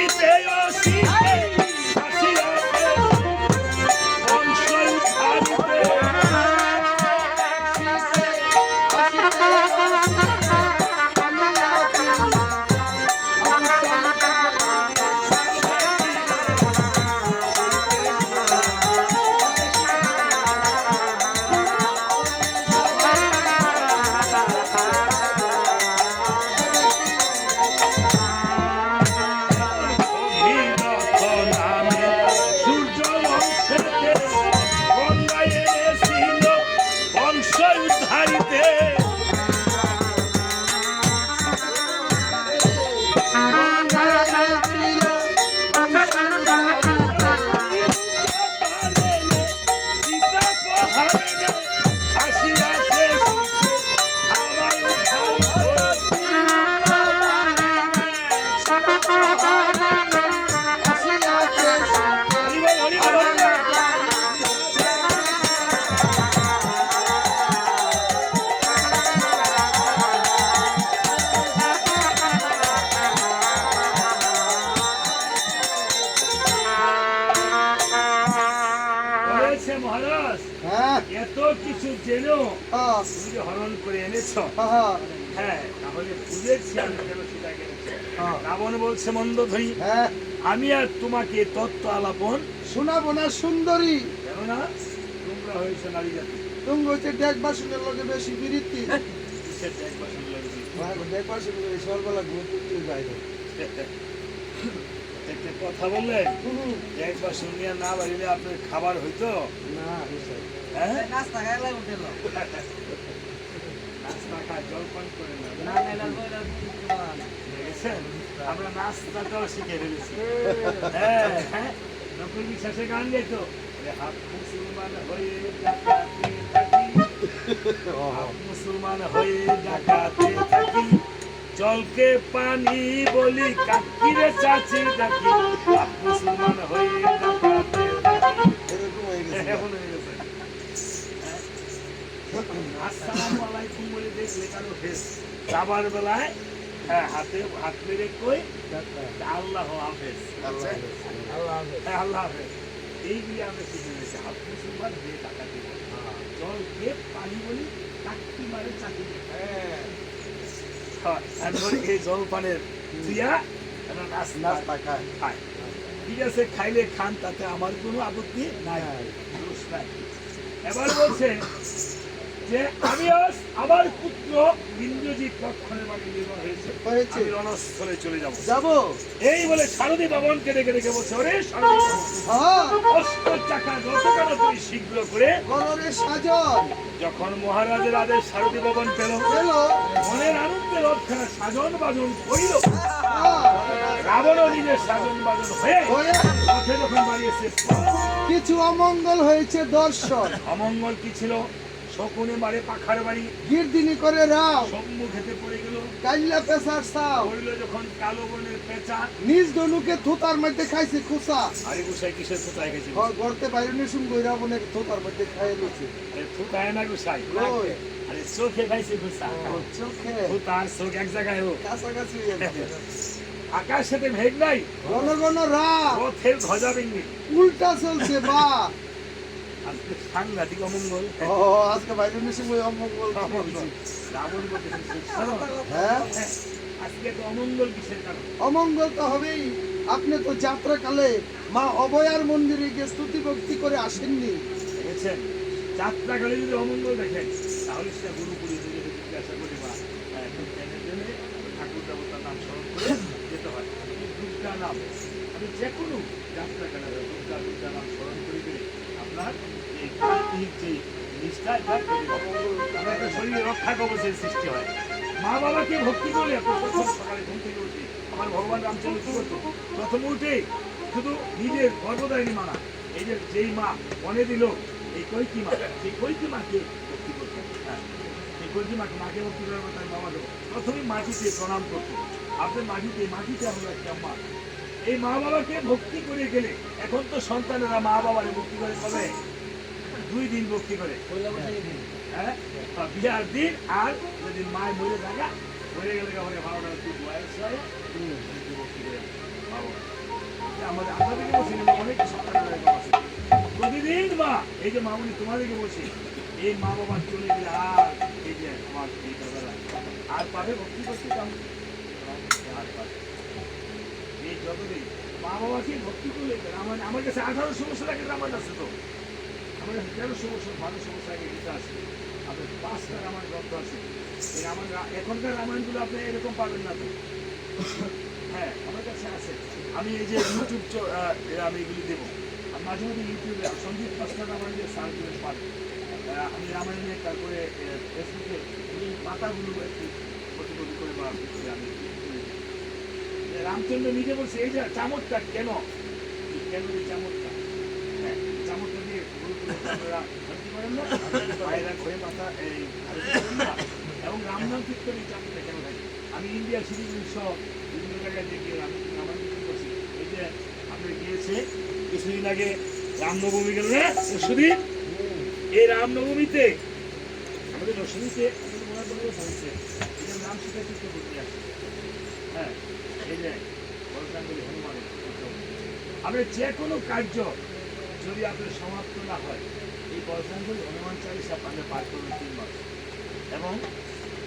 শীতে ও শীতে আসিয়াছে বংশ উদ্ধারিতে মহারাজ এত কিছু জেনেও তুমি হরণ করে এনেছ, হ্যাঁ তাহলে বুঝেছি আমি কেন সেটা এনেছি। রাবণ বলছে মন্দোধরী, আমি আর তোমাকে তত্ত্ব আলাপন শোনাবো না সুন্দরী, কেননা তোমরা হয়েছে নারী জাতি, তুমি হচ্ছে ডেক বাসনের লগে বেশি বিরতি, ডেক বাসনের সকালবেলা ঘুরতে বাইরে একটা কথা বললেন, একবার শুনিয়া না বাড়িলে আপনার খাবার হইতো না, হ্যাঁ নাস্তা খাইলে উঠেল নাস্তা খায় জলপান করে না, না দেখেছেন আমরা নাস্তাটাও শিখে ফেলেছি। হ্যাঁ হ্যাঁ নকুল বিশ্বাসে গান গাইত, হাত মুসলমান হয়ে ডাকাতে থাকি, হাত মুসলমান হয়ে ডাকাতে থাকি, জলকে পানি বলি কাকিরে চাচি ডাকি, হাত মুসলমান হয়ে ডাকাতে থাকি। এমন হয়ে গেছে। আসসালামু আলাইকুম বলে দেখলে কারো ফেস যাবার বেলায় হ্যাঁ হাতে হাত মেরে কই আল্লাহ হাফেজ, আল্লাহ হাফেজ, এইগুলি আমরা শিখে নিয়েছি। হাত মুসলমান হয়ে ডাকাতে জলকে পানি বলি কাকি মারে চাচি, এই জলপানের দিয়া খায়, ঠিক আছে খাইলে খান, তাতে আমার কোনো আপত্তি নাই। এবার বলছে যে আমি আজ আমার পুত্র ইন্দ্রজিৎ লক্ষণের বাড়ি নির্মাণ হয়েছে, আমি রণস্থলে চলে যাব। এই বলে সারথী বাবনকে ডেকে ডেকে বলছে, ওরে সারথী অষ্ট চাকা যতখানা তুই শীঘ্র করে সাজন। যখন মহারাজের আদেশ সারথী বাবন পেল, মনের আনন্দে রথখানা সাজন বাজন করিল। রাবণও নিজের সাজন বাজন হয়ে রথে যখন বাড়িয়েছে, কিছু অমঙ্গল হয়েছে দর্শন। অমঙ্গল কি ছিল? শকুনে মারে পাখার বাড়ি, গিরদিনি করে রাও, সম্মুখেতে পড়ে গেল কাইলা পেশার সাও, পড়িল যখন কালো বনের পেঁচা, নিজ ধনুকে থোতার মধ্যে খাইছে খুসা। আরে গুসাই কিসের থুতায় গেছে? গড়তে বাইরে শুনবো রাবণের থোতার মধ্যে খাইয়ে লুছে। থুতায় না গুসাই, আরে চোখে খাইছে গুসা, চোখে থুতার চোখ এক জায়গায় হোক, কাছাকাছি। আকাশেতে মেঘ নাই, ঘন ঘন রাত, রথের ধ্বজা ভেঙে উল্টা চলছে বা। আজকে সাংঘাতিক অমঙ্গল। আজকে বাইরে শুনবো অমঙ্গল। রাবণ হ্যাঁ আজকে তো অমঙ্গল কিসের কারণ? অমঙ্গল তো হবেই। আপনি তো যাত্রাকালে মা অভয়ার মন্দিরে গিয়ে স্তুতি ভক্তি করে আসেননি, দেখেছেন? যাত্রাকালে যদি অমঙ্গল দেখেন তাহলে সেটা গুরুপুরি থেকে জিজ্ঞাসা করি বা ঠাকুর দেবতার নাম স্মরণ করে যেতে হয়। দুর্গা নাম আমি যে কোনো যাত্রাকালে দুর্গা নাম স্মরণ করে দিলে আপনার এই কার্তিক যে নিষ্ঠা আমাদের শরীরে রক্ষা কবচের সৃষ্টি হয়। মা বাবাকে ভক্তি করলে প্রথম সকালে ঘুম থেকে উঠে আমার ভগবান রামচন্দ্র কি করতো? প্রথম উঠে শুধু নিজের গর্ভদায়িনী মানা, এই যে যেই মা মনে দিল এই কৈকি মা, সেই কৈকি মাকে ভক্তি করতেন। হ্যাঁ এই কৈকি মাকে ভক্তি করার কথা বাবাকে প্রথমে মাটিতে প্রণাম করতো। আপনার মাটিতে আমরা একটা মা, এই মা বাবাকে ভক্তি করে গেলে এখন তো সন্তানেরা মা বাবারে ভক্তি করে কবে? 2 দিন ভক্তি করে, হ্যাঁ বিয়ার দিন, আর যেদিন মায় মরে থাকা মরে গেলে 12টা বয়স হয় ভক্তি করে বাবা। আমাদের আপনাদেরকে বলছি অনেক সন্তান আছে প্রতিদিন মা এই যে মামুনি তোমাদেরকে বলছি এই মা বাবা চলে গেলে আর এই যে আমার এই দাদারা আর পাবে ভক্তি করতে চাও আর পাবে এই যতদিন মা বাবাকে ভক্তি করলে আমার কাছে 1800 বছর আগে রামায়ণ আছে তো আমার কাছে 1300 বছর 1200 বছর আগে গীতা আছে আপনার 5টা রামায়ণ গ্রন্থ আছে এই রামায়ণ এখনকার রামায়ণগুলো আপনি এরকম পাবেন না তো হ্যাঁ আমার কাছে আছে আমি এই যে ইউটিউব আমি এগুলি দেবো আর মাঝে মাঝে ইউটিউবে সঞ্জিত পাঁচটা রামায়ণ দিয়ে সার্চ করে পাবেন আমি রামায়ণে তারপরে ফেসবুকে এই পাতাগুলো একটু প্রতিবদ্ধ করে বা আমি রামচন্দ্র নিজে বলছে এই যে চামচটা কেন কেন এই চামচটা হ্যাঁ চামচটা দিয়ে আপনারা ভর্তি করেন না পায়রা ঘরে পাতা এই এবং রামনাম কীর্তন এই চামচটা কেন থাকে আমি ইন্ডিয়া সিরিজ সহ বিভিন্ন জায়গায় দেখি আমি রামায়ণ কীর্তন করছি এই যে আপনি গিয়েছে কিছুদিন আগে রামনবমী গেল না সুদীপ এই রামনবমীতে আমাদের দশমীতে বলছে এই যে রাম সীতা চিত্র করতে আসে হ্যাঁ এই যে বলকাঙ্গলি হনুমানের আপনার যে কোনো কার্য যদি আপনার সমাপ্ত না হয় এই বলকাঙ্গলি হনুমান চালিসা আপনি পাঠ করবেন 3 মাস এবং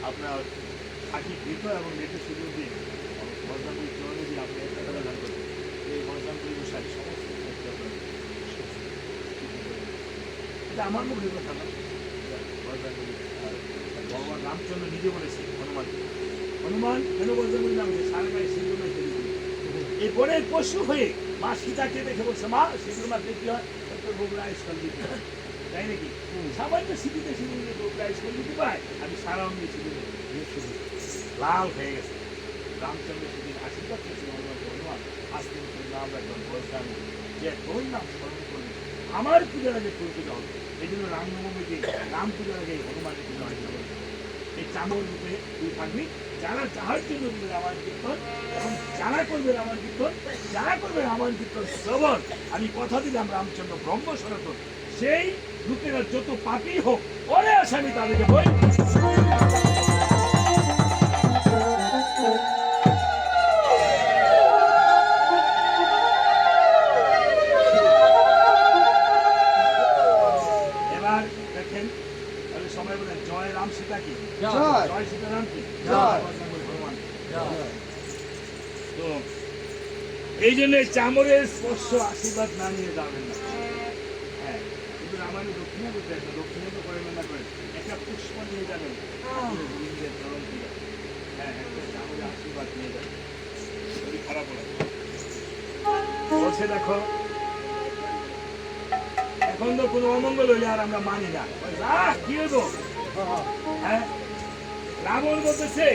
আপনার থাকি বৃত এবং নেটে শুরু দিয়ে বলকাঙ্গলি চরণে দিয়ে আপনি একটা কথা দান করবেন এই বলকাঙ্গলি অনুসারে সমস্ত এটা আমার মুখের কথা না ভগবান রামচন্দ্র নিজে বলেছে হনুমান কেন বলতে নাম সারা গায়ে সিঁদুর নাই তৈরি করি এই বনের পশু হয়ে মা সীতাকে দেখে বলছে মা সিঁদুর মা দেখতে হয় তোর বগুড়া স্কুল দিতে হয় তাই নাকি সামান্য সিঁড়িতে সিঁদুর দিয়ে বগুড়া স্কুল দিতে পায় আমি সারা অঙ্গে সিঁদুর লাল হয়ে গেছে রামচন্দ্র সেদিন আশীর্বাদ করছে হনুমান আজকে আমরা যখন বলতাম যে তোর নাম স্মরণ করবি আমার পূজার আগে তোর পূজা হবে এই জন্য রামনবমীতে রাম পূজার আগে হনুমানের পূজা হয় এই চামর রূপে তুই থাকবি যারা যাহার জন্য দিবে রামায়ণ কীর্তন এবং যারা করবে রামায়ণ কীর্তন যারা করবে রামায়ণ কীর্তন শ্রবণ আমি কথা দিলাম রামচন্দ্র ব্রহ্ম সনাতন সেই লোকেরা যত পাপী হোক ওরে আসামি তাদেরকে বই এবার দেখেন সময় বলেন জয় রাম সীতা কি জয় সীতারাম কি ভগবান তো এই জন্য চামরের স্পর্শ আশীর্বাদ না নিয়ে যাবেন না হ্যাঁ কিন্তু আমাদের দক্ষিণা করতে আসবে দক্ষিণা তো করবেন না করেন একটা পুষ্প নিয়ে যাবেন হ্যাঁ একটা চামরের আশীর্বাদ নিয়ে যাবেন শরীর খারাপ হলো বলছে দেখো এখন তো কোনো অমঙ্গল হইলে আর আমরা মানি না কি হইবো হ্যাঁ রাবণ বলতেছে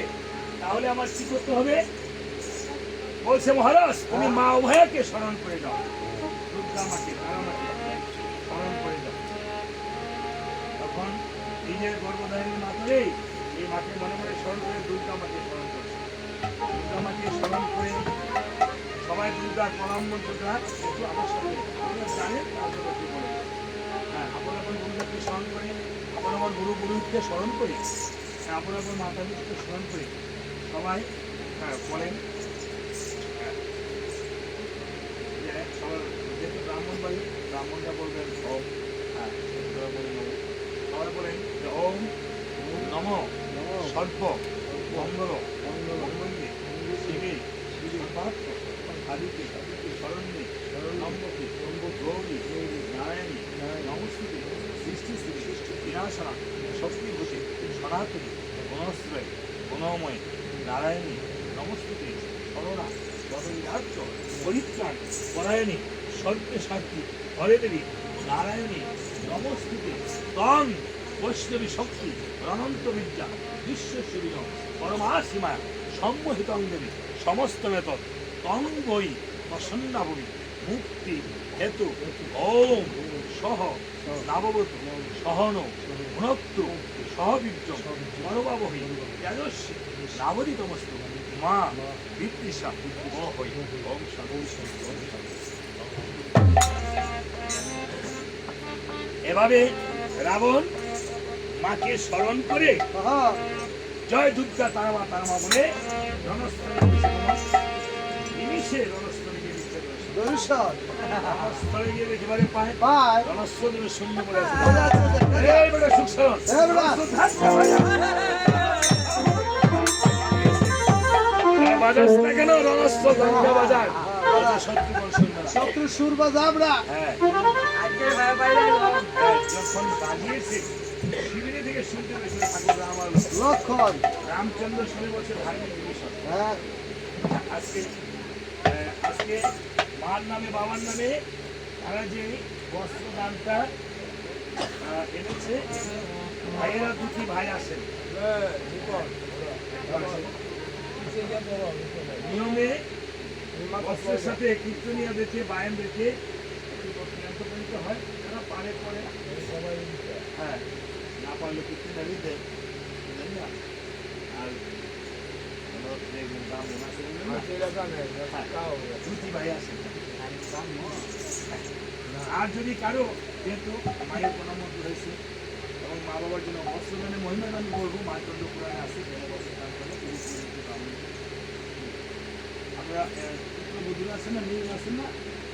তাহলে আমার কি করতে হবে বলছে মহারাজ তুমি মা উভয়কে স্মরণ করে যাও দুর্গা মাকে তারা মাকে স্মরণ করে যাও তখন নিজের গর্ভধারিণী মাতরে এই মাকে মনে মনে স্মরণ করে দুর্গা মাকে স্মরণ করছে দুর্গা মাকে স্মরণ করে সবাই দুর্গার প্রণাম মন্ত্রটা একটু আমার সাথে আপনারা জানেন আপনারা কি বলেন হ্যাঁ আপনার আপনার গুরুদেবকে স্মরণ করে আপনার আমার গুরু পুরোহিতকে স্মরণ করি আপনার আপনার মাতা পিতাকে স্মরণ করি সবাই হ্যাঁ বলেন সবার যেহেতু ব্রাহ্মণ বাড়ি ব্রাহ্মণরা বলবেন ওম হ্যাঁ সবাই বলেন যে ওম নম সর্ব মঙ্গল মঙ্গলে শিবে সর্বাত্ম আদিতে শরণ্যে নম্বকে গৌরী নারায়ণী নমস্তুতে সৃষ্টি বিনাশনা শক্তিভূতে সনাতনী গুণশ্রয় গুণময় নারায়ণী নমস্তুতে সরণা বদবিরাজ্য পরিত্রাণ পরায়ণী সর্বশান্তি হরে দেবী নারায়ণী নমস্তুতে তং বৈষ্ণবী শক্তি অনন্ত বিদ্যা বিশ্বস্বরীয় পরমাসীমা সম্মোহিতং দেবী সমস্ত বেতন তং বই প্রসন্নাভূমি মুক্তি হেতু ওম সহ নাববত সহন ভুনক্তু সহবীর্য মনোভাবহী তেজস্বী নাবদিতমস্তু মা বিদ্বিষা ও হই ওম এভাবে রাবণ মাকে স্মরণ করে জয় দুর্গা তারামা বলে রণস্থলে নিমিষে রণস্থলীকে বিচ্ছেদ দর্শন স্থলে গিয়ে দেখি বারে পায় পায় রণস্থলের শূন্য পড়ে আছে। বলে আছে যে, এই বেটা সুখসারণ। এই বেটা। বাজাস না কেন রণস্থল দঙ্গা বাজার শত্রুগণ শুনবে না। শত্রু সুর বা জাবরা হ্যাঁ, যখন বাজিয়েছে শিবিরে থেকে শুনতে পেয়েছিল ঠাকুর রাম আর লক্ষণ রামচন্দ্র শুনে বলছে ধার্মিক বিভীষণ হ্যাঁ আজকে আজকে মার নামে বাবার নামে তারা যে বস্ত্রদানটা এনেছে ভাইয়েরা দুটি ভাই আসেন নিয়মে বস্ত্রের সাথে কীর্তনিয়া দেখে বায়ান দেখে উপনীত হয় তারা পারে পরে হ্যাঁ না পারলে কীর্তনিয়া দিতে আর দুটি ভাই আসেন আর যদি কারো যেহেতু মায়ের প্রণামন্ত হয়েছে এবং মা বাবার জন্য বস্ত্রদানের মহিমা দান করবো মাতৃ পুরাণে আছে বস্ত্রদান করে আমরা পুত্র বধূরা আছেন না মেয়ে আছেন না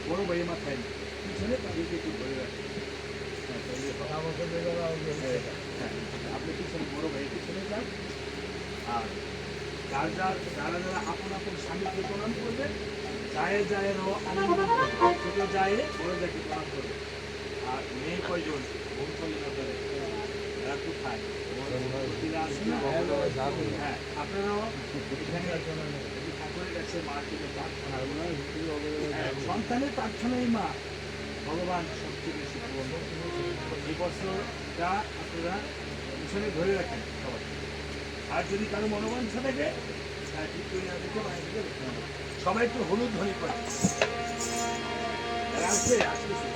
বড় ভাই মাথায় পিছনে তাদেরকে একটু ধরে রাখেন আপনি পিছনে বড় ভাই পিছনে যান আর যারা আপন আপন স্বামীকে প্রণাম করবে যায় যায় আনন্দ ছোট যায় বড় যাকে প্রণাম করবে আর মেয়ে কয়জন বোন করলেন আপনাদের এরা কোথায় হ্যাঁ আপনারাও এখানে ঠাকুরের কাছে মার জন্য প্রার্থনা সন্তানের প্রার্থনাই মা ভগবান সবচেয়ে বেশি এই বছরটা আপনারা পিছনে ধরে রাখেন সবাই আর যদি কারো মনোবাঞ্ছা থাকে সবাই একটু হলুদ ধ্বনি করে আসবে আসতেছে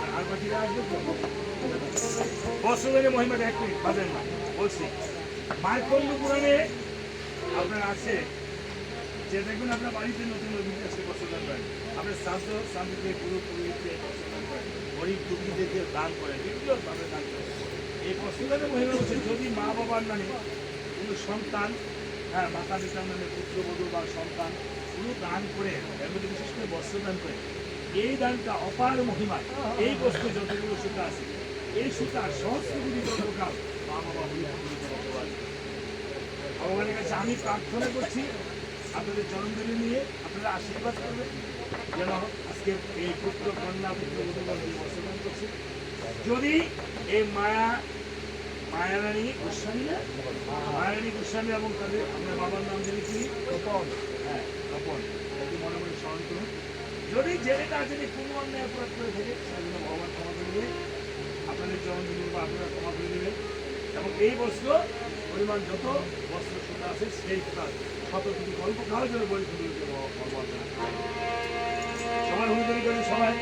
আর বাকিরা আসবে বস্ত্রদানের মহিমাটা এক মিনিট বাজেন না বলছি মার্কণ্ড পুরাণে আপনার আছে যে দেখবেন আপনার বাড়িতে নতুন অভিজ্ঞতা আসে বস্ত্রদান করেন আপনার শ্রাদ্ধ স্বামীকে পুরোপুরিতে বস্ত্রদান করেন গরিব দুঃখীদেরকে দান করেন বিভিন্নভাবে দান করেন এই বস্ত্রদানের মহিমা হচ্ছে যদি মা বাবার নামে কোনো সন্তান হ্যাঁ মাতা পিতার নামে পুত্রবধূ বা সন্তান কোনো দান করে এর মধ্যে বিশেষ করে বস্ত্রদান করে এই দানটা অপার মহিমা এই বস্তু যতগুলো সুতা আছে এই সুতার সহস্রগুলি কল্পকাল মা বাবা ভগবানের কাছে আমি প্রার্থনা করছি আপনাদের জন্মদিনে নিয়ে আপনারা আশীর্বাদ করবেন যেন আজকে এই পুত্র কন্যা পুত্রবধূগণ বস্ত্রদান করছে যদি এই মায়ারানী গোস্বামী না মায়ারানী গোস্বামী এবং তাদের আপনার বাবার নাম জানি কি তপন হ্যাঁ তপন এটি মনে মনে স্মরণ করুন যদি জেলেটা যদি কোনো অন্যায় অপরাধ করে থাকে সেজন্য ভগবান ক্ষমা করে দেবে আপনাদের জন্মদিন বা আপনারা ক্ষমা করে দেবেন এবং এই বস্ত্র পরিমাণ যত বস্ত্র সুতা আছে সেই সুতা শত কিছু গল্প খাওয়ার জন্য বই ভগবান সবাই হুজুরি করেন সবাই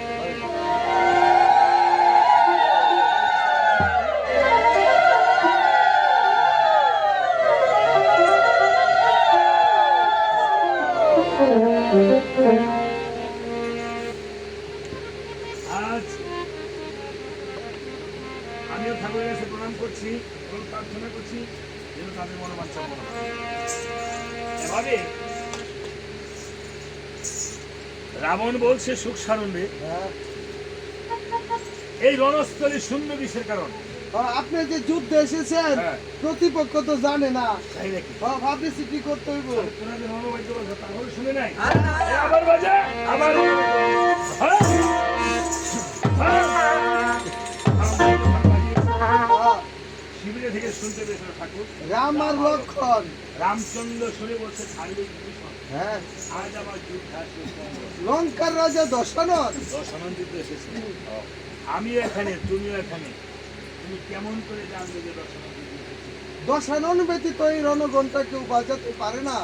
আজ আমিও ঠাকুরের কাছে প্রণাম করছি এবং প্রার্থনা করছি যেন তাদের মনোবাঞ্ছা পূর্ণ হয়। এভাবে রাবণ বলছে সুখ সারণে হ্যাঁ এই রণস্থলে শূন্য কিসের কারণ আপনি যে যুদ্ধে এসেছেন হ্যাঁ। প্রতিপক্ষ তো জানে না তাই নাকি ভাবতেছি কি করতে হইব তোমাদের মনোবাধ্য বলছো তাহলে শুনে নাই আবার বাজা আবার শিবিরে থেকে শুনতে পেয়েছিল ঠাকুর রাম আর লক্ষণ রামচন্দ্র শুনে বলছে ধার্মিক বিভীষণ হ্যাঁ আজ আমার যুদ্ধ আসবে লঙ্কার রাজা দশানন দশানন্দিত এসেছে আমিও এখানে তুমিও এখানে তুমি কেমন করে জানবে যে দশানন্দিত এসেছে দশানন ব্যতীত এই রণগণটা কেউ বাজাতে পারে না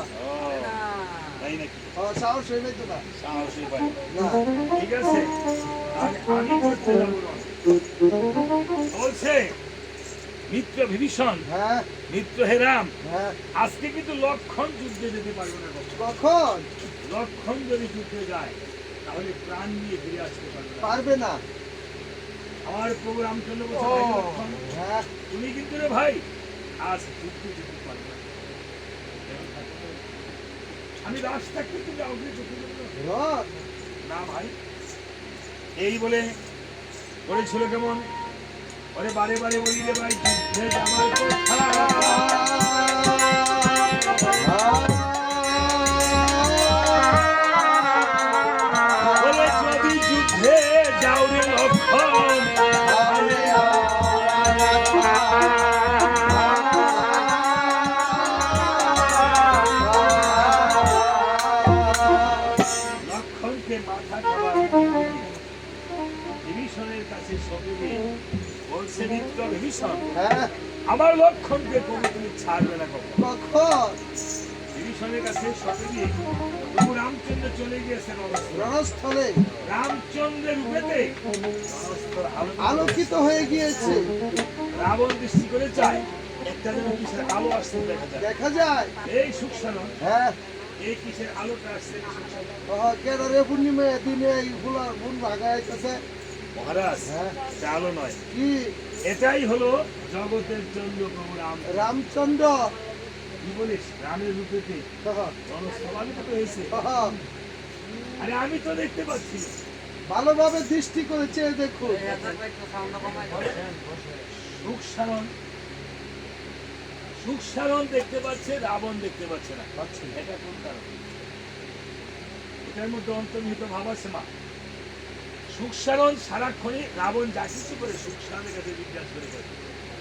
তাই নাকি সাহস হয়ে নাই তো না সাহসী পাই না। ঠিক আছে তাহলে আমি করতে যাবো না। বলছে মিত্র বিভীষণ হ্যাঁ মিত্র হে রাম হ্যাঁ আজকে কিন্তু লক্ষণ যুদ্ধে যেতে পারবে না কখনো। কখন লক্ষণ যদি যুদ্ধে যায় তাহলে প্রাণ নিয়ে ফিরে আসতে পারবে না পারবে না আমার প্রভু রামচন্দ্র বলছে ও, ভাই লক্ষণ হ্যাঁ তুমি কিন্তু রে ভাই আজ যুদ্ধে যেতে পারবে না আমি রাস্তা কিন্তু কাউকে চোখে দেবো না। রথ না ভাই, এই বলে করেছিল কেমন, ওরে বারে বারে বলি রে ভাই, যুদ্ধে যাবার কথা। বলে যদি যুদ্ধে যাও রে লক্ষণ, লক্ষণকে মাথা খাবার বিভীষণের কাছে সবে বলছে, নিত্য বিভীষণ, হ্যাঁ, আমার লক্ষণকে কবি তুমি ছাড়বে না কখন। কখন বিভীষণের কাছে সবে দিয়ে প্রভু রামচন্দ্র চলে গিয়েছেন রণস্থলে। রণস্থলে রামচন্দ্রের রূপেতে রণস্থল আলোকিত হয়ে গিয়েছে, রাবণ দৃষ্টি করে যায় একটা যেন কিসের আলো আসছে দেখা যায়। দেখা যায়। এই সুখসানন, হ্যাঁ, এই কিসের আলোটা আসছে এই সুখসানন? কেদারে পূর্ণিমা দিনে এইগুলা গুণ ভাগাইতেছে। মহারাজ, হ্যাঁ, এটা আলো নয়, কি এটাই হলো জগতের চন্দ্র প্রভু রাম। রামচন্দ্র কি বলিস, রামের রূপেতে হ্যাঁ, রণস্থল আলোকিত হয়েছে। হ্যাঁ, আরে আমি তো দেখতে পাচ্ছি না। ভালোভাবে দৃষ্টি করেছে দেখুন। সুখসানন, সুখসানন দেখতে পাচ্ছে, রাবণ দেখতে পাচ্ছে না। পাচ্ছি না। এটা কোন কারণ? এটার মধ্যে অন্তর্নিহিত ভাব আছে মা। সুখসারণ সারাক্ষণই রাবণ যা কিছু করে সুখসারণের কাছে জিজ্ঞাসা করে করে।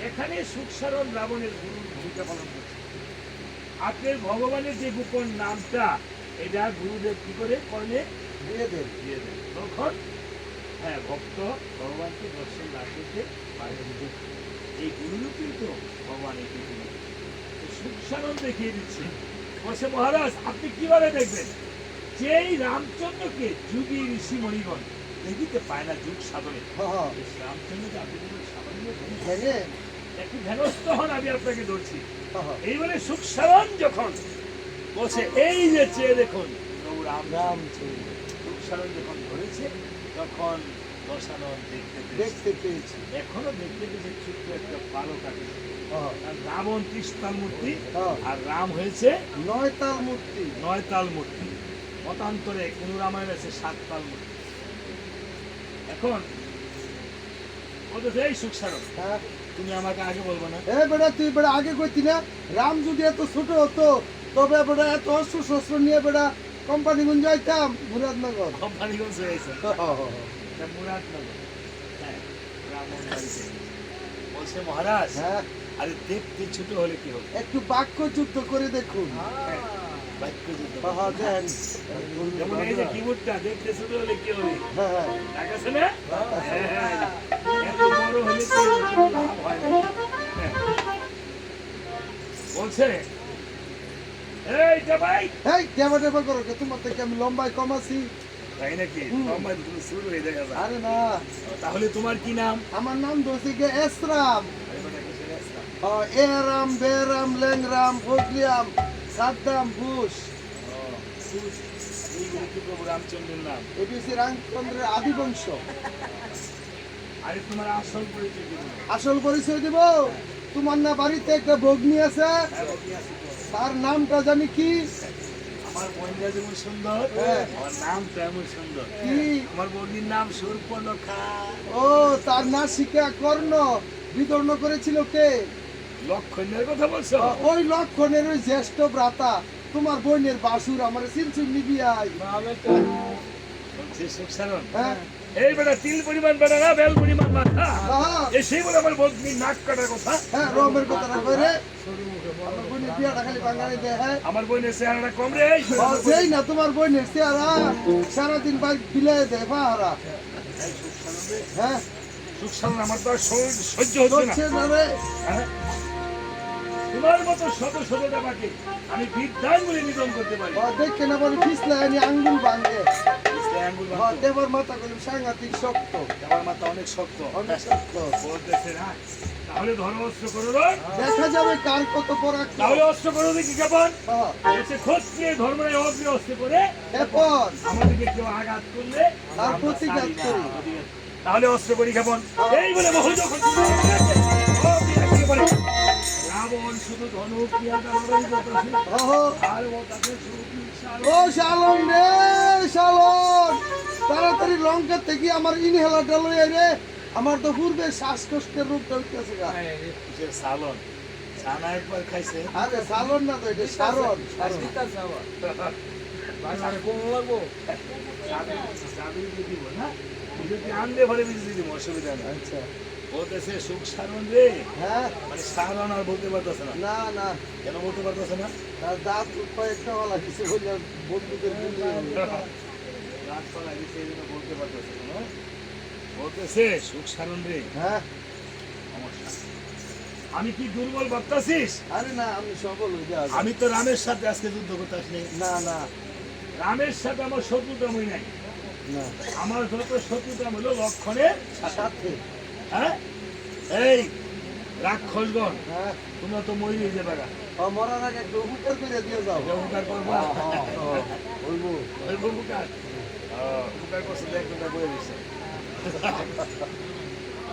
এখানে সুখসারণ রাবণের গুরুর ভূমিকা পালন করছে। আপনার ভগবানের যে গোপন নামটা, এটা গুরুদেব কি করে কর্ণে দিয়ে দেন। দিয়ে দেন। তখন হ্যাঁ, ভক্ত ভগবানকে দর্শন না করতে পারে না। এই গুরুও কিন্তু ভগবান এই পৃথিবী সুখসানন দেখিয়ে দিচ্ছে। বলছে মহারাজ, আপনি কিভাবে দেখবেন যেই রামচন্দ্রকে যুগী ঋষি মণিগণ দেখিতে পায় না যুগ সাধনে। হ্যাঁ, এই রামচন্দ্রকে আপনি যখন সাধনে ভেঙে একটু ধ্যানস্থ হন, আমি আপনাকে ধরছি। হ্যাঁ, এই বলে সুখসারণ যখন বলছে, এই যে চেয়ে দেখুন প্রভু রাম। রামচন্দ্র সুখসারণ যখন ধরেছে, তখন দশানন দেখতে পেয়েছে। দেখতে পেয়েছি। এখনো দেখতে পেয়েছে ছোট্ট একটা পালক আছে। হ্যাঁ, আর রাবণ 30 তাল মূর্তি, হ্যাঁ, আর রাম হয়েছে 9 তাল মূর্তি। 9 তাল মূর্তি। মতান্তরে কোন রামায়ণ আছে 7 তাল মূর্তি। এখন বলতেছে, এই সুখসারণ, হ্যাঁ, তুমি আমাকে আগে বলবো না? এ বেটা তুই বেটা আগে কইতি না রাম যদি এত ছোট হতো তবে বেটা এত অস্ত্র শস্ত্র নিয়ে বেটা কোম্পানি গুন যাইতাম মুরাদনগর। কোম্পানিগঞ্জ হয়েছে, এটা মুরাদনগর। হ্যাঁ, রাবণ বাড়িতে। বলছে মহারাজ, হ্যাঁ, আরে দেখতে ছোট হলে কি হবে? একটু বাক্য যুদ্ধ করে দেখুন। হ্যাঁ, বাক্য যুদ্ধ। হ্যাঁ, দেন। যেমন এই যে কিবোর্ডটা দেখতে ছোট হলে কি হবে? হ্যাঁ, দেখাছে না? হ্যাঁ, এত বড় হলে কি লাভ হয় না। হ্যাঁ। বলছে, এই জামাই, এই কেমন এবার করো কে? তোমার থেকে আমি লম্বায় কম আছি। তাই নাকি? লম্বায় দুটো শুরু হয়ে দেখা যায়। আরে না, তাহলে তোমার কি নাম? আমার নাম দোষী গে এসরাম। আরে বেটা, কিসের আসলাম? এ রাম বে রাম লেং রাম ফজলিয়াম সাদ্দাম বুশ। ও, সুস। এইগুলো কি প্রভু রামচন্দ্রের নাম? এটি হচ্ছে রামচন্দ্রের আদি বংশ। আরে তোমার আসল পরিচয় কি বলো? আসল পরিচয় দেব? তোমার না বাড়িতে একটা ভগ্নী আছে, হ্যাঁ, বলি আছি তো। তার নামটা জানি কি? আমার বোনটা যেমন সুন্দর, হ্যাঁ। আমার নাম তেমন সুন্দর। কি? আমার বোনের নাম সুর্পনখা। ও, তার নাসিকা কর্ণ বিতরণ করেছিল কে? লক্ষণের কথা বলছো? ওই লক্ষণের ওই জ্যেষ্ঠ ভ্রাতা তোমার বোনের বাসুর আমার সিলসিল নিবি আই। বলছে সুখসারণ, হ্যাঁ, এই বেটা তিল পরিমাণ বেটা না, বেল পরিমাণ মাথা। হ্যাঁ, এই সেই বলে আমার বদনি নাক কাটার কথা। হ্যাঁ, রমের কথাটা কইরে আমার বোনের বিয়াটা খালি বাঙালি দেয়। হ্যাঁ, আমার বোনের চেহারাটা কম রে। যেই না তোমার বোনের চেহারা সারাদিন বাইক বিলাই দেয় পাহারা। হ্যাঁ, সুখসারণ, আমার তো আর সহ্য হচ্ছে না। হচ্ছে না রে। হ্যাঁ? তোমার মতো শত শত টাকাকে আমি বিদ্যান বলে নিধন করতে পারি। দেখে না বলে পিছলে আনি আঙ্গুল ভাঙে। ইসলাম আঙ্গুল ভাঙতো। দেবর মাথা গুলো সাংঘাতিক শক্ত, আমার মাথা অনেক শক্ত। অনেক শক্ত। বলতেছে না, তাহলে ধরো অস্ত্র করো রয়। দেখা যাবে কার কত পরাক্রম। তাহলে অস্ত্র করো দেখি কেমন। হ্যাঁ, এসে খোঁজ নিয়ে ধর্মরায় অগ্রে অস্ত্র করে এখন আমাদেরকে কেউ আঘাত করলে তার আমরা প্রতিঘাত ছাড়ি না। করি। তাহলে অস্ত্র করি কেমন। এই বলে বহু যখন বলে রাবণ শুধু ধনুক লড়াই করতেছে, ওহো, আর ও তাকে সুখ ও শালম রে শালম। তাড়াতাড়ি লঙ্কা থেকে আমার ইনহেলারটা লই আই রে, আমার তো পূর্বে শ্বাসকষ্টের রোগটা হইতেছে গা। কিসের সালন ছানা একবার খাইছে আরে সালন না তো, এটা সারন। চাবি দিয়ে দিব না যদি আনলে ভরে বেশি দিব অসুবিধা নেই আচ্ছা, বলতেছে সুখ সারণ রে হ্যাঁ, মানে সারণ আর বলতে পারতেছে না না না, কেন বলতে পারতেছে না তার দাঁত কয়েকটা বলা কিছু বললাম বন্ধুদের বললে রাত পালা গেছে এই জন্য বলতে পারতেছে না বলতেছে সুখ সারণ রে হ্যাঁ। সমস্যা আমি কি দুর্বল ভাবতাছিস আরে না, আমি সফল হয়ে যাবো। আমি তো রামের সাথে আজকে যুদ্ধ করতে আসনি না না রামের সাথে আমার শত্রুতামই নাই না, আমার যত শত্রুতাম হলো লক্ষণের সাথে, হ্যাঁ এই রাক্ষসগণ হ্যাঁ। তোমরা তো মরিয়ে যাবে না ও মরার আগে একটু উপকার করে দিয়ে যাও। উপকার করবো বলবো ওইব উপকার উপকার করছে দেখ তোমরা বলে দিচ্ছে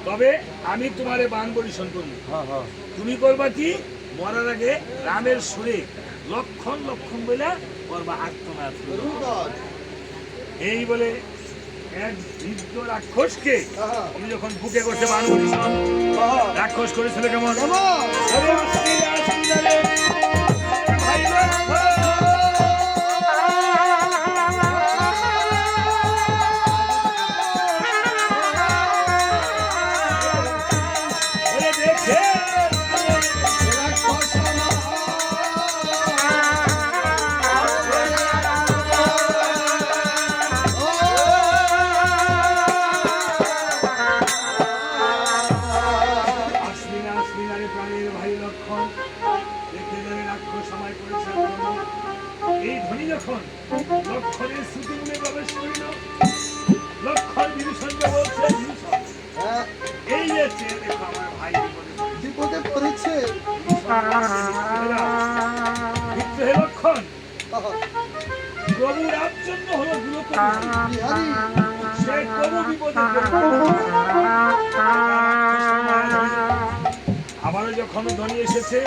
তবে আমি তোমারে বান পরিশন করবো হ্যাঁ হ্যাঁ তুমি করবা কি মরার আগে রামের সুরে লক্ষণ লক্ষণ বলে করবা আত্মনাথ রুদন। এই বলে এক বৃদ্ধ রাক্ষসকে হ্যাঁ আমি যখন বুকে করতে বান পরিশন হ্যাঁ। রাক্ষস করেছিল কেমন কেমন? আরে আসলে আসলে রে, ভাই লক্ষণ। ওরে দেখে আসবিনা আসবিনা রে প্রাণীর ভাই লক্ষণ দেখে যাবে রাক্ষস সময় করেছে আক্রমণ। এই ধ্বনি যখন লক্ষণের স্মৃতিগুলো প্রবেশ করিল লক্ষণ বিভীষণকে বলছে বিভীষণ হ্যাঁ, এই যে চেয়ে দেখো আমার ভাই বিপদে পড়েছে। বিপদে পড়েছে। বিদ্রোহে লক্ষণ হ্যাঁ, প্রভু রাম জন্য হলো গুরুত্ব বিহারী। সে প্রভু বিপদে আবারও যখন ধ্বনি এসেছে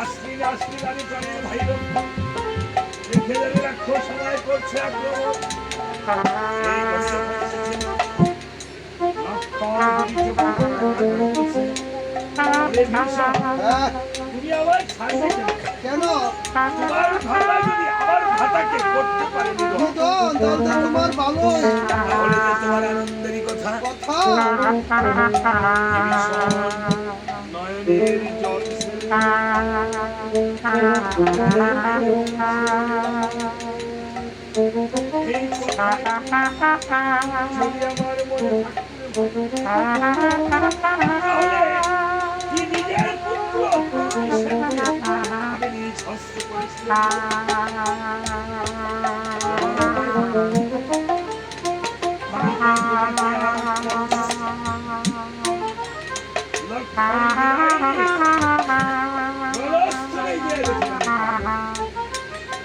আসবিনা আসবিনা রে প্রাণীর ভাই লক্ষণ দেখে যাবে রাক্ষস সময় করছে আক্রমণ। এই ধ্বনি যখন এসেছে, লক্ষণ বলছে, ওরে ভীষণ, হ্যাঁ, তুমি আমার ছাড়বে কেন? কেন? তোমার ভাতা যদি আমার ভাতাকে করতে পারেনি গো, রুদন, তাহলে তো তোমার ভালোই তাহলে তো তোমার আনন্দেরই কথা। কথা। ভীষণ নয়নের জল ছেড়ে এই কথা যদি আমার মনে থাকতে তাহলে কি নিজের পুত্র আমি নিজ হস্তে করেছিলাম।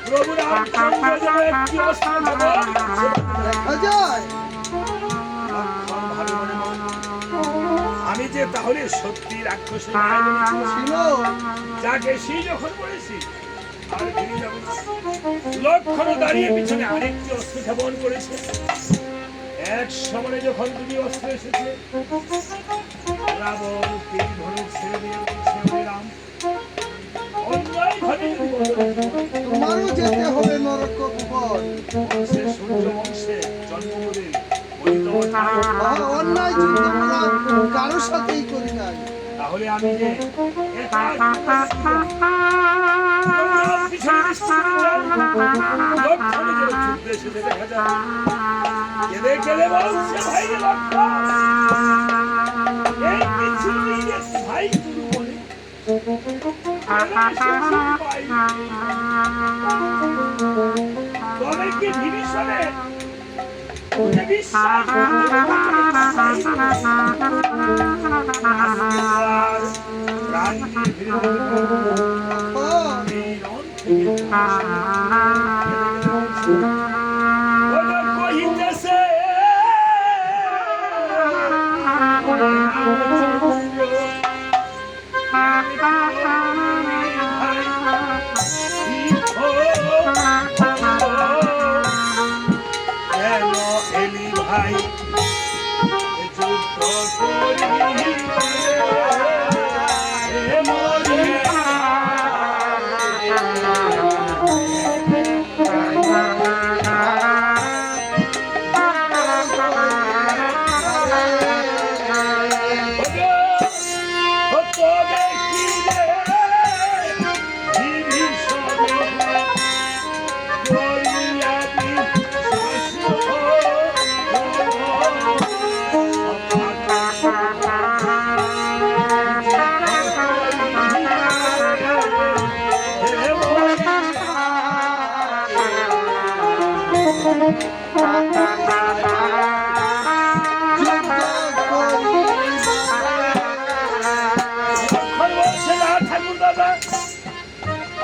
প্রভু রামচন্দ্র যেন একটি অস্ত্র ধরুন। দেখা যায় লক্ষণ ভাবে মনে মনে, আমি যে তাহলে সত্যি রাক্ষসের ভাই বলেছিলাম, ছিল। যাকে সেই যখন বলেছি আর ফিরে যাব না। লক্ষণ দাঁড়িয়ে পিছনে আরেকটি অস্ত্র ধাবন করেছে। এক সময় যখন দুটি অস্ত্র এসেছে রাবণ তীর ধনুক ছেড়ে দিয়ে বলছে, "ওরে রাম, অন্যায় ভাবে যদি তোমারও যেতে হবে নরক কুপন। বংশে সূর্য বংশে জন্ম করে বলিতম অন্যায় যুদ্ধ আমরা কারোর সাথেই করি নাই। তাহলে আমি যে একা পিছনে নিষ্ঠুর যাই, লক্ষণে যেন যুদ্ধে এসেছে দেখা যায়। কেঁদে কেঁদে বলছে, ভাই রে লক্ষণ, এই পৃথিবীর ভাই গুরু বলে তবে কি বিভীষণে বিশ্বাস প্রাণ দিয়ে ফিরে কহিতেছে এলি ভাই যুদ্ধ করিলে মরি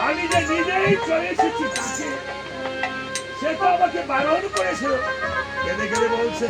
আমি যে নিজেই চলে এসেছি কাছে সে তো আমাকে বারণ করেছিল কেঁদে কেঁদে বলছে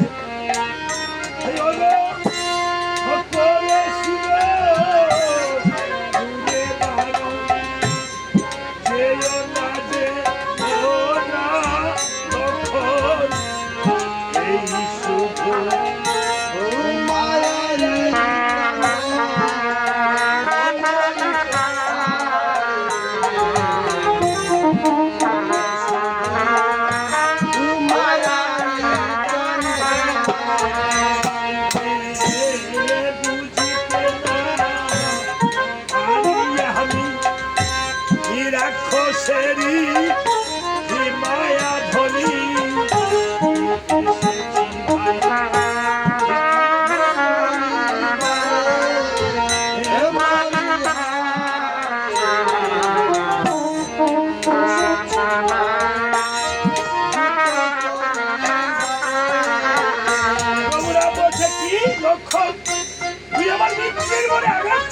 মায়া ধনী লক্ষণ তুই আমার মিত্রের মনে আঘাত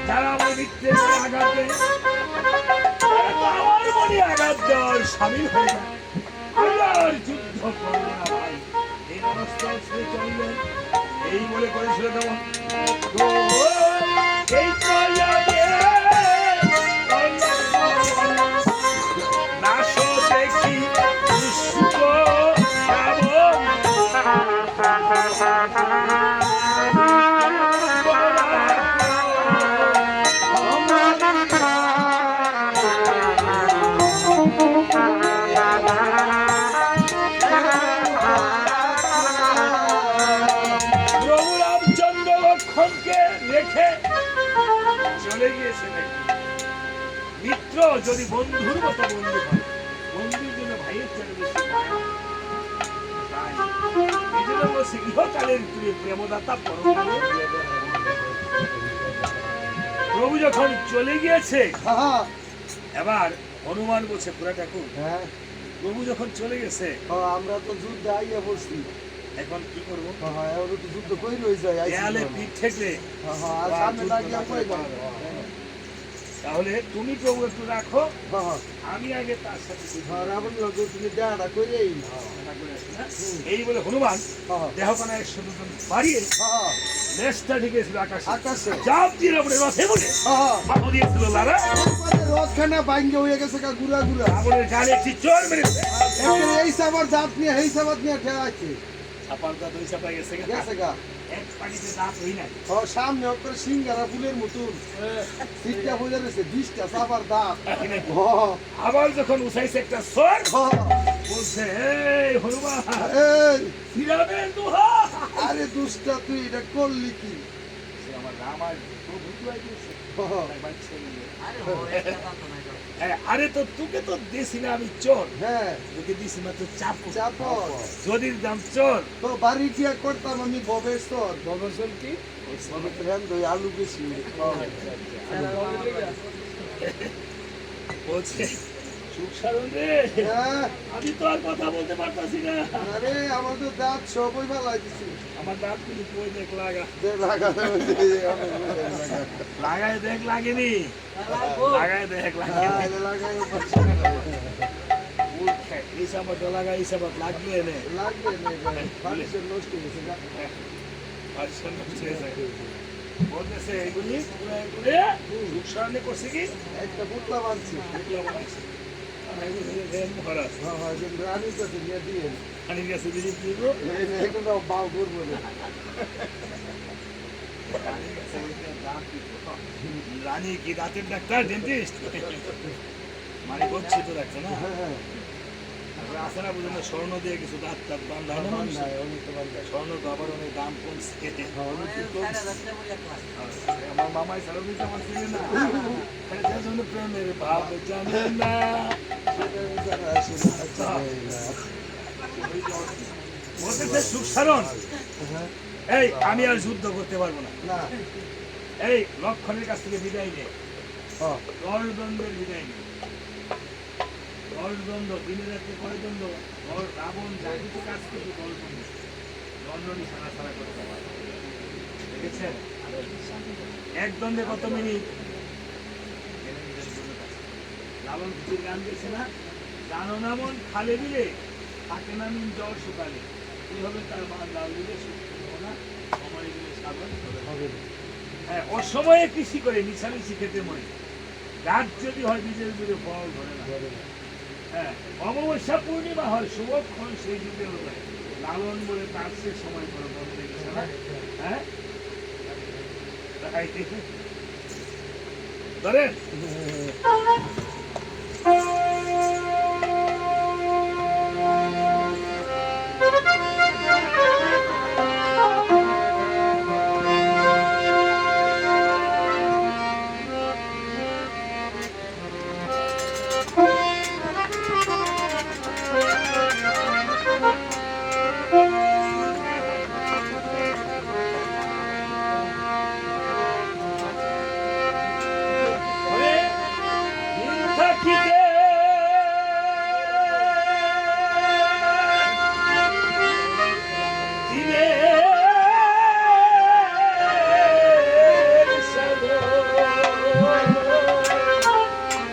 যারা আমার মিত্রের মনে আঘাত দেয় তারা তো আমার মনে আঘাত দেওয়ার সামিল হয়ে যায় আর যুদ্ধ করবো না ভাই এই অবস্থায় ছেড়ে চললেন এই বলে করেছিল তেমন এই নাশ দেখি রেখে চলে গিয়েছে মিত্র যদি বন্ধুর মতো বন্ধু হয় বন্ধুর জন্য ভাইয়ের চেয়ে বেশি এই জন্য বলছি ইহকালের প্রেমদাতা পরকালের প্রভু যখন চলে গিয়েছে এবার হনুমান বলছে পুরা ঠাকুর প্রভু যখন চলে গেছে আমরা তো যুদ্ধে আইয়া বসছি এখন কি করবো যুদ্ধ কই রয়ে যায় দেয়ালে পিঠ ঠেকলে তাহলে তুমি প্রভু একটু রাখো আমি আগে তার সাথে তুমি দেয়াটা করে এই বলে হনুমান দেহখানা 100 জন বাড়িয়ে লেজটা ঢেকেছিল আকাশে চাপ দিয়ে রাবণের মাথায় বলে বাবু দিয়েছিল লারা রথখানা ভাঙ্গে হয়ে গেছে গুড়া গুড়া রাবণের গালে একটি চোর মেরেছে এই সাবার জাত নিয়ে এই সাবার নিয়ে ঠেয়া আছে চাপার দাঁত ওই চাপায় গেছে গা এক পানিতে দাঁত হই নাই সামনে করে সিঙ্গারা ফুলের মতন সিটটা হয়ে যাচ্ছে 20টা চাপার দাঁত আবার যখন উঠাইছে একটা চোর বলছে এই হনুমান শ্রীরামের দোহা আরে দুষ্টা তুই এটা করলি কি আমার রাম আর প্রভু তুই দিয়েছে আরে তো তোকে তো দিছি না আমি চোর তোকে দিছি মাত্র চাপ যদি দাম চোর তো বাড়ি গিয়া করতাম আমি ববেশ্বর কি আলু বেশি বলছে সুখ সাধন রে আমি তো আর কথা বলতে পারতাছি না আরে আমার তো দাঁত সবই ভালো দিছি আমার দাঁত কিন্তু কই দেখ লাগা লাগাই দেখ লাগেনি লাগাই দেখ লাগেনি লাগাই এই সাবাত লাগা এই সাবাত লাগবে না পারিশ্রম নষ্ট হয়েছে পারিশ্রম নষ্ট হয়েছে বলতেছে এগুলি পুরো সুখ সাধনে করছে কি একটা বুটলা বানছি মহারাজ হ্যাঁ হ্যাঁ কিন্তু রানীর কাছে নিয়ে দিয়ে খানির কাছে দিয়ে দিব এগুলো বাউ করবো না রানী কি দাঁতের ডাক্তার ডেন্টিস্ট মানে করছে তো রাখছে না হ্যাঁ হ্যাঁ তারপরে আসে না বুঝুন স্বর্ণ দিয়ে কিছু দাঁত টাত বান্ধা হয় না মানুষ বান্ধায়, অনেক তো বান্ধায়। স্বর্ণ তো আবার অনেক দাম কমছে হ্যাঁ, অনেক তো কমছে। আমার মামাই সারা দিতে আমার ছিল না যার জন্য প্রেমের ভাব জানে না সেটা বিচার আসলে আচ্ছা, এই না। বলতেছে সুখসারণ হ্যাঁ, এই আমি আর যুদ্ধ করতে পারবো না না এই লক্ষণের কাছ থেকে বিদায় নে হ্যাঁ, গড়দ্বন্দ্বের বিদায় নে গড়দ্বন্দ্ব দিনে রাত্রে কয় দ্বন্দ্ব রাবণ যা কিছু কাজ করছে গড়দ্বন্দ্ব দ্বন্দ্বই সারা সারা করতে পারে দেখেছেন এক দ্বন্দ্বে কত মিনিট লালন খুশির গান গেছে না জানো না মন খালে দিলে থাকে না মিন জল শুকালে এইভাবে তার মান লাল দিলে শুকনো না সময় দিলে সাধন হবে না। হ্যাঁ অসময়ে কৃষি করে মিছামিছি খেতে মরে রাত যদি হয় বীজের দূরে ফল ধরে না হবে না। হ্যাঁ অমাবস্যা পূর্ণিমা হয় শুভক্ষণ সেই যুগে হলো লালন বলে তার সে সময় করে বন্ধ দেখেছে না হ্যাঁ ধরেন ওরে, দিন থাকিতে দিনের সাগর।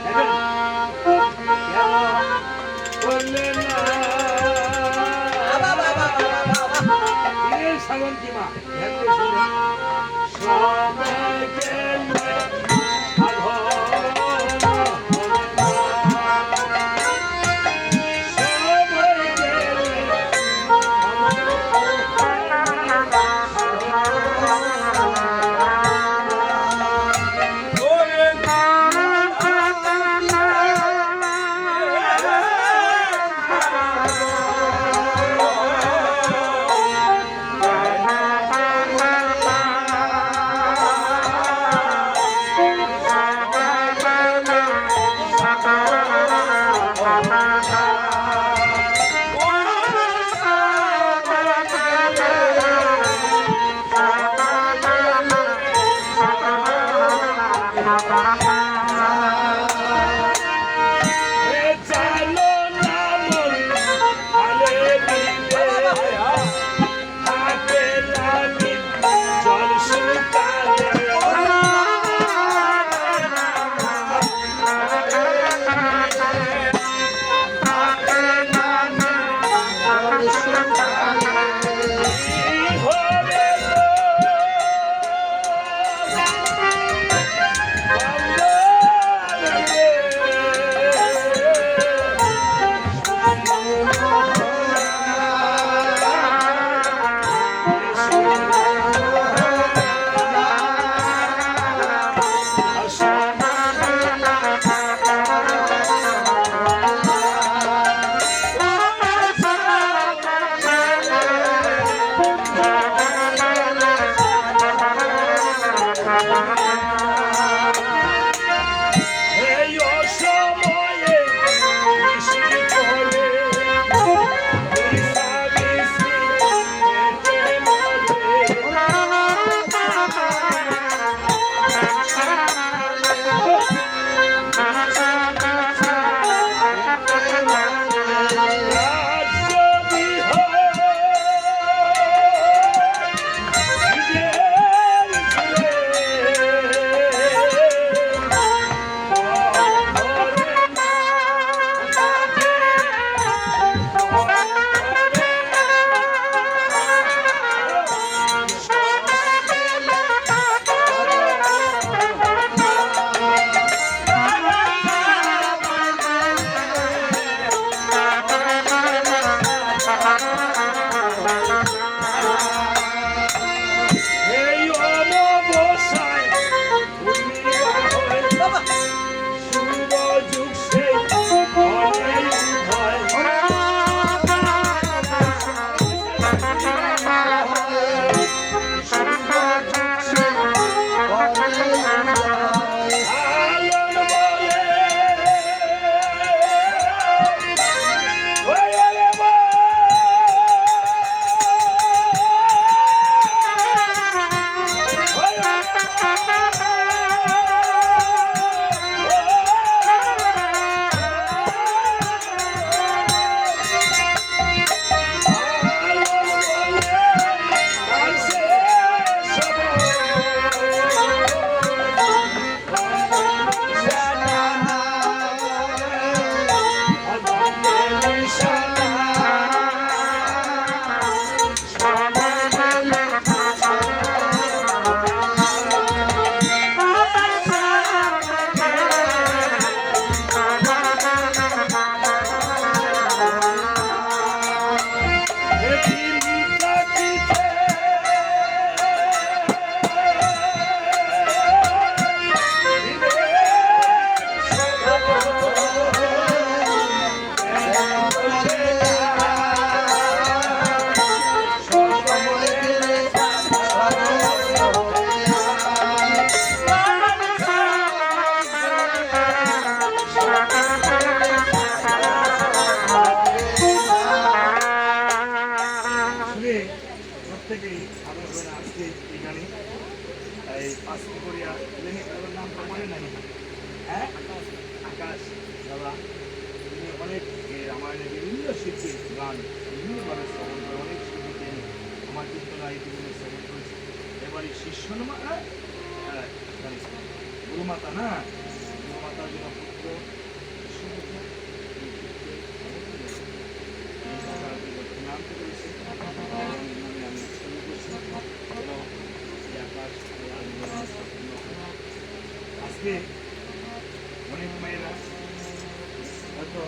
কেন করলে না? দিনের সাগর কি মা সময় গেলে প্রত্যেকেই ভালো হবে না আজকে এখানে এই পাঁচটি করিয়া লেনিকার নাম তো মনে নাই হ্যাঁ আকাশ দাদা তিনি অনেক রামায়ণের বিভিন্ন শিল্পী গান বিভিন্নভাবে শ্রবণ করে অনেক শিল্পীকে এনে আমার কীর্তনা ইতিমধ্যে শ্রবণ করেছে এবারে শিষ্য গুরুমাতা না গুরুমাতার জন্য পুত্র শিষ্যপুত্র এই পুত্রের এই কথা দক্ষিণা আনতে পেরেছে আমি শুরু করছি এবং এই আকাশ আজকে অনেক মেয়েরা হয়তো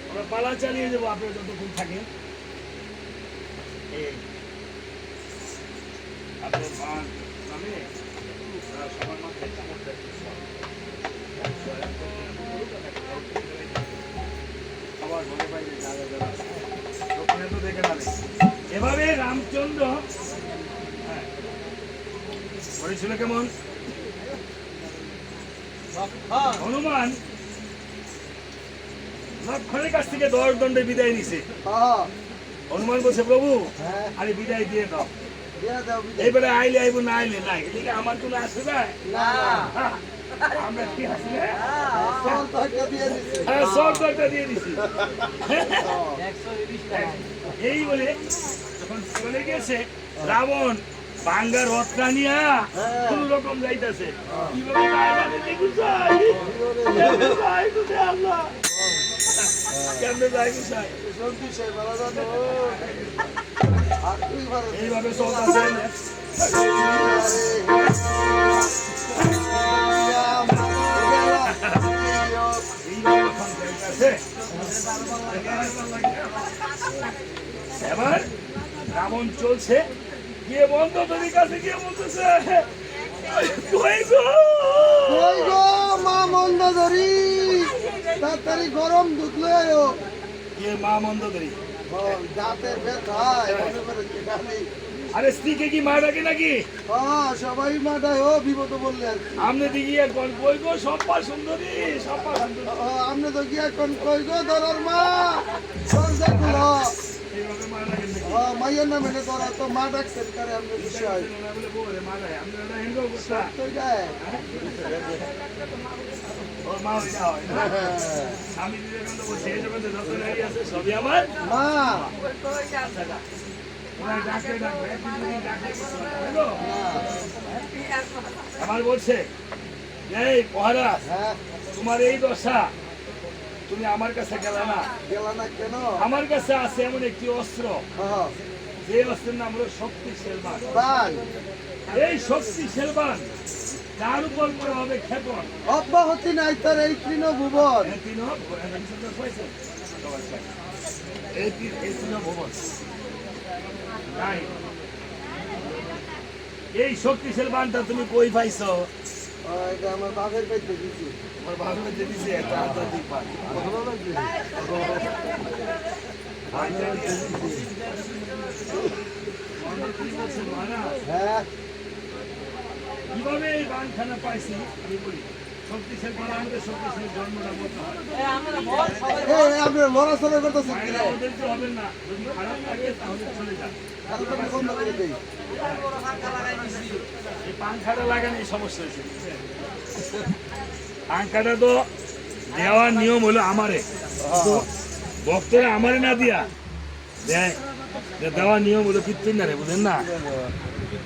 আমরা পালা চালিয়ে যাবো আপনারা যতক্ষণ থাকেন এই আপনার বান নামে সবার মাথায় চামচ রাখতে সবার ঘরে বাইরে যারা যারা আছে ওখানে তো দেখে যাবে এভাবে রামচন্দ্র হ্যাঁ বলেছিল কেমন হনুমান লক্ষণের কাছ থেকে 10 দণ্ডে বিদায় নিছে হ্যাঁ হনুমান বলছে প্রভু হ্যাঁ আরে বিদায় দিয়ে দাও দিয়া দাও বিদায়। এইবারে আইলে আইব না আইলে নাই এদিকে আমার কোনো আসে যায় না হ্যাঁ, আমরা কি আসলে সব তো একটা দিয়ে দিছে। হ্যাঁ সব দরকার দিয়ে দিছি এই বলে যখন চলে গেছে রাবণ বাঙ্গার রথটা নিয়া কোন রকম যাইতেছে কিভাবে যায় মানে দেখু যাই কেমনে যায় তুমি আল্লাহ কেমনে যায় গুছাই সব বিষয় বলা জানো। আর তুই ভালো এইভাবে চলতেছে এইভাবে যখন চলতেছে এবার রাবণ চলছে গিয়ে বন্ধ তোদের কাছে গিয়ে বলতেছে কই গো কই গো মা মন্দোদরি তাড়াতাড়ি গরম দুধ লয়ে আয়ো। গিয়ে মা মন্দোদরি দাঁতের ব্যথায় মনে করে খালি আরে স্ত্রীকে কি মা ডাকে নাকি সবাই মাঠায় ও বিপদ বললে আর কি। আমনে দিকে কোন কই গো সপ্পা সুন্দরী সপ্পা সুন্দরী আপনি তো গিয়া কোন কই গো ধরার মা সঞ্জয় কুল এইভাবে মা ডাকে নাকি মাইয়ের নামে এটা ধরা তো মা ডাকছেন কারে আমরা বিষয় না বলে বলে মা ডাকে আমরা না হেঙ্গো করতা তো যায় ও মা হইনা হয় না আমি বিবেকানন্দ বলছি এই জগতে যত নারী আছে সবই আমার মা ওরা ডাকে ডাকবে একদিন ডাকে হ্যালো আমার বলছে এই মহারাজ হ্যাঁ তোমার এই দশা তুমি আমার কাছে গেলে না গেল না কেন আমার কাছে আছে এমন একটি অস্ত্র হ্যাঁ যে অস্ত্রের নাম হলো শক্তি শেলবান বান এই শক্তি শেলবান যার উপর করে হবে ক্ষেপণ অব্যাহতি নাই তার এই তৃণভুবন এই তৃণ ভবন নাই এই শক্তিশাল বানটা তুমি কই পাইছো এটা আমার বাপের পেটে দিছি তোমার ভাবে যে দিছে একটা আন্তর্জাতিক বান হ্যাঁ কিভাবে এই বানখানা পাইছি আমি বলি শক্তিশাল বান আমাদের শক্তিশাল জন্মটা বলতে হয় আপনি লড়াচড়া করতেছেন কি মায়েরা ওদেরকে হবে না যদি খারাপ থাকে তাহলে চলে যান বন্ধ করে দেই এই পাংখাটা লাগানোর সমস্যা হয়েছে পাংখাটা তো দেওয়ার নিয়ম হলো আমারে তো ভক্তরা আমারে না দিয়া দেয় দেওয়ার নিয়ম হলো কীর্তন না রে বুঝেন না